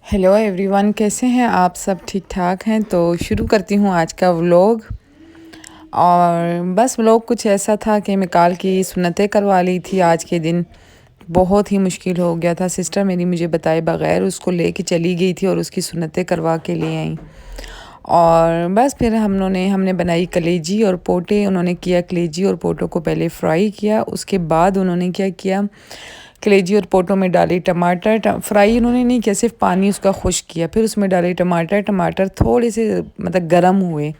Hello everyone, कैसे हैं आप सब? ठीक ठाक हैं? तो शुरू करती हूँ आज का व्लॉग। और बस व्लॉग कुछ ऐसा था कि मिकाल की सुन्नतें करवा ली थी आज के दिन। बहुत ही मुश्किल हो गया था। सिस्टर मेरी मुझे बताए बगैर उसको लेके चली गई थी और उसकी सुन्नतें करवा के ले आई। और बस फिर हमने बनाई कलेजी और पोटे। उन्होंने किया कलेजी और पोटों को पहले फ्राई किया, उसके बाद उन्होंने क्या किया, कलेजी और पोटों में डाली टमाटर। फ्राई उन्होंने नहीं किया, सिर्फ पानी उसका खुश्क किया। फिर उसमें डाले टमाटर। टमाटर थोड़े से मतलब गर्म हुए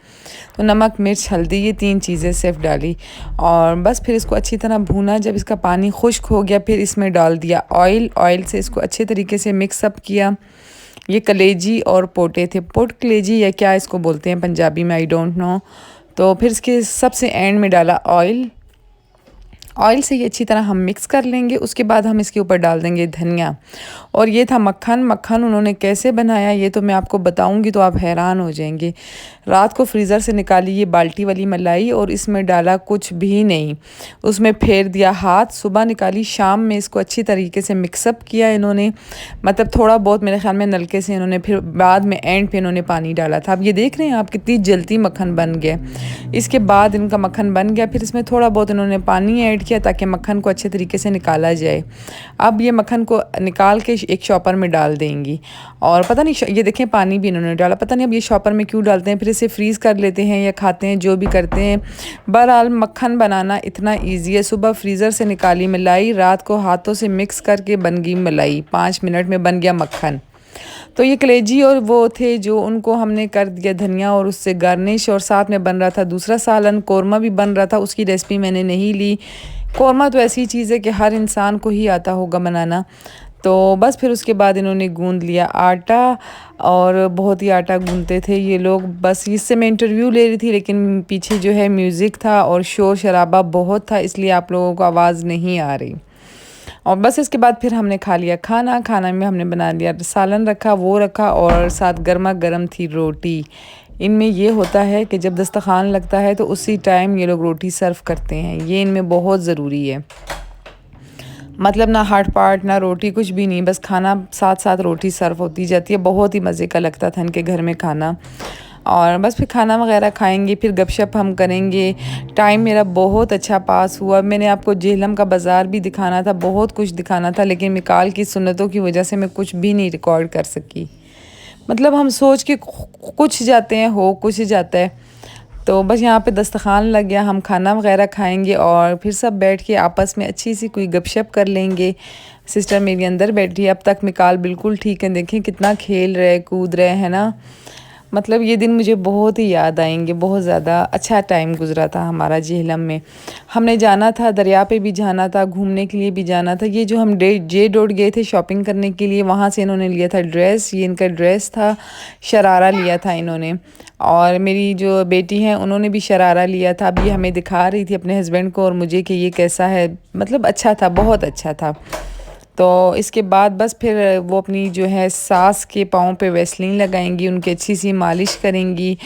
तो नमक मिर्च हल्दी ये 3 चीज़ें सिर्फ डाली। और बस फिर इसको अच्छी तरह भूना। जब इसका पानी खुश्क हो गया फिर इसमें डाल दिया ऑयल। ऑयल से इसको अच्छे तरीके से मिक्सअप किया। ये कलेजी और पोटे थे, पोट कलेजी या क्या इसको बोलते हैं पंजाबी में, आई डोंट नो। तो फिर इसके सबसे एंड में डाला ऑयल। ऑयल से ये अच्छी तरह हम मिक्स कर लेंगे। उसके बाद हम इसके ऊपर डाल देंगे धनिया। और ये था मक्खन। मक्खन उन्होंने कैसे बनाया ये तो मैं आपको बताऊंगी तो आप हैरान हो जाएंगे। रात को फ्रीज़र से निकाली ये बाल्टी वाली मलाई और इसमें डाला कुछ भी नहीं, उसमें फेर दिया हाथ। सुबह निकाली, शाम में इसको अच्छी तरीके से मिक्सअप किया इन्होंने। मतलब थोड़ा बहुत मेरे ख्याल में नलके से इन्होंने, फिर बाद में एंड पे इन्होंने पानी डाला था। अब ये देख रहे हैं आप कितनी जल्दी मक्खन बन गया। इसके बाद इनका मक्खन बन गया, फिर इसमें थोड़ा बहुत इन्होंने पानी ऐड किया ताकि मक्खन को अच्छे तरीके से निकाला जाए। अब ये मक्खन को निकाल के एक शॉपर में डाल देंगी। और पता नहीं, ये देखें पानी भी इन्होंने डाला, पता नहीं अब ये शॉपर में क्यों डालते हैं। फिर इसे फ्रीज़ कर लेते हैं या खाते हैं, जो भी करते हैं। बहरहाल मक्खन बनाना इतना ईजी है। सुबह फ्रीज़र से निकाली मलाई, रात को हाथों से मिक्स करके बन गई मलाई। 5 मिनट में बन गया मक्खन। तो ये कलेजी और वो थे जो उनको हमने कर दिया धनिया और उससे गार्निश। और साथ में बन रहा था दूसरा सालन, कौरमा भी बन रहा था। उसकी रेसिपी मैंने नहीं ली। कौरमा तो ऐसी चीज़ है कि हर इंसान को ही आता होगा बनाना। तो बस फिर उसके बाद इन्होंने गूंद लिया आटा। और बहुत ही आटा गूंदते थे ये लोग। बस इससे मैं इंटरव्यू ले रही थी लेकिन पीछे जो है म्यूज़िक था और शोर शराबा बहुत था, इसलिए आप लोगों को आवाज़ नहीं आ रही। और बस इसके बाद फिर हमने खा लिया खाना। खाना में हमने बना लिया सालन रखा, वो रखा और साथ गर्मा गर्म थी रोटी। इनमें ये होता है कि जब दस्तरखान लगता है तो उसी टाइम ये लोग रोटी सर्व करते हैं, ये इनमें बहुत ज़रूरी है। मतलब ना हार्ट पार्ट ना रोटी, कुछ भी नहीं, बस खाना साथ साथ रोटी सर्व होती जाती है। बहुत ही मज़े का लगता था इनके घर में खाना। और बस फिर खाना वगैरह खाएंगे, फिर गपशप हम करेंगे। टाइम मेरा बहुत अच्छा पास हुआ। मैंने आपको जेहलम का बाज़ार भी दिखाना था, बहुत कुछ दिखाना था, लेकिन मिकाल की सुन्नतों की वजह से मैं कुछ भी नहीं रिकॉर्ड कर सकी। मतलब हम सोच के कुछ जाते हैं, हो कुछ जाता है। तो बस यहाँ पे दस्तरखान लग गया, हम खाना वगैरह खाएंगे और फिर सब बैठ के आपस में अच्छी सी कोई गपशप कर लेंगे। सिस्टर मेरी अंदर बैठी है, अब तक मिकाल बिल्कुल ठीक है, देखें कितना खेल रहे कूद रहे हैं ना। मतलब ये दिन मुझे बहुत ही याद आएंगे। बहुत ज़्यादा अच्छा टाइम गुजरा था हमारा जेहलम में। हमने जाना था, दरिया पे भी जाना था, घूमने के लिए भी जाना था। ये जो हम जे डॉट गए थे शॉपिंग करने के लिए, वहाँ से इन्होंने लिया था ड्रेस। ये इनका ड्रेस था, शरारा लिया था इन्होंने। और मेरी जो बेटी हैं उन्होंने भी शरारा लिया था। अब ये हमें दिखा रही थी अपने हस्बैंड को और मुझे कि ये कैसा है। मतलब अच्छा था, बहुत अच्छा था। तो इसके बाद बस फिर वो अपनी जो है सास के पाँव पे वैसलीन लगाएंगी, उनकी अच्छी सी मालिश करेंगी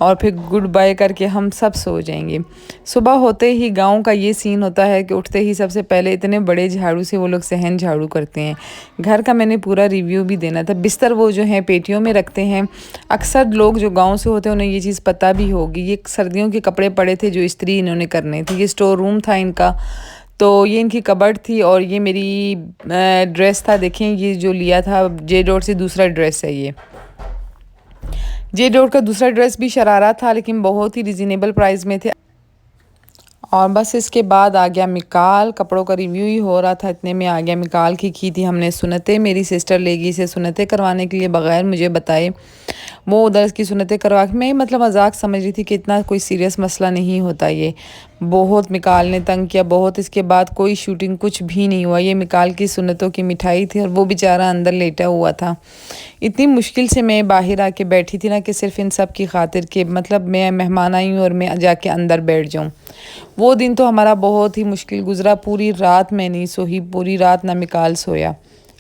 और फिर गुड बाय करके हम सब सो जाएंगे। सुबह होते ही गांव का ये सीन होता है कि उठते ही सबसे पहले इतने बड़े झाड़ू से वो लोग सहन झाड़ू करते हैं। घर का मैंने पूरा रिव्यू भी देना था। बिस्तर वो जो है पेटियों में रखते हैं। अक्सर लोग जो गाँव से होते हैं उन्हें ये चीज़ पता भी होगी। ये सर्दियों के कपड़े पड़े थे जो इस्त्री इन्होंने करने थे। ये स्टोर रूम था इनका। तो ये इनकी कबर्ड थी और ये मेरी ड्रेस था। देखें ये जो लिया था जे डॉट से, दूसरा ड्रेस है ये। जे डॉट का दूसरा ड्रेस भी शरारा था लेकिन बहुत ही रिजनेबल प्राइस में थे। और बस इसके बाद आ गया मिकाल। कपड़ों का रिव्यू ही हो रहा था, इतने में आ गया मिकाल की थी हमने सुन्नतें। मेरी सिस्टर ले गई इसे सुन्नतें करवाने के लिए बगैर मुझे बताए। वो उधर की सुन्नतें करवा के, मैं मतलब मजाक समझ रही थी कि इतना कोई सीरियस मसला नहीं होता ये। बहुत मिकाल ने तंग किया बहुत। इसके बाद कोई शूटिंग कुछ भी नहीं हुआ। ये मिकाल की सुन्नतों की मिठाई थी और वो बेचारा अंदर लेटा हुआ था। इतनी मुश्किल से मैं बाहर आके बैठी थी ना कि सिर्फ इन सब की खातिर के मतलब मैं मेहमान आई हूँ और मैं जाके अंदर बैठ जाऊँ। वो दिन तो हमारा बहुत ही मुश्किल गुजरा। पूरी रात मैं नहीं सोई, पूरी रात ना मिकाल सोया।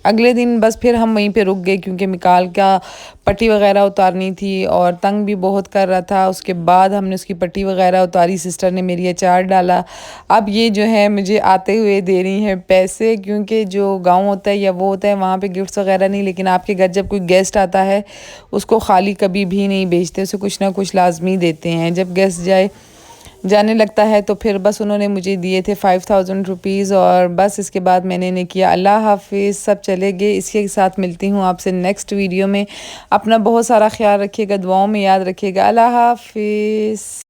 अगले दिन बस फिर हम वहीं पे रुक गए क्योंकि मिकाल का पट्टी वगैरह उतारनी थी और तंग भी बहुत कर रहा था। उसके बाद हमने उसकी पट्टी वगैरह उतारी, सिस्टर ने मेरी अचार डाला। अब ये जो है मुझे आते हुए दे रही हैं पैसे, क्योंकि जो गांव होता है या वो होता है वहाँ पे गिफ्ट्स वगैरह नहीं, लेकिन आपके घर जब कोई गेस्ट आता है उसको खाली कभी भी नहीं भेजते, उसे कुछ ना कुछ लाजमी देते हैं। जब गेस्ट जाने लगता है तो फिर बस उन्होंने मुझे दिए थे 5000 रुपीज़ और बस इसके बाद मैंने इन्हें किया अल्लाह हाफिज़। सब चले गए। इसके साथ मिलती हूँ आपसे नेक्स्ट वीडियो में। अपना बहुत सारा ख्याल रखिएगा, दुआओं में याद रखिएगा। अल्लाह हाफिज़।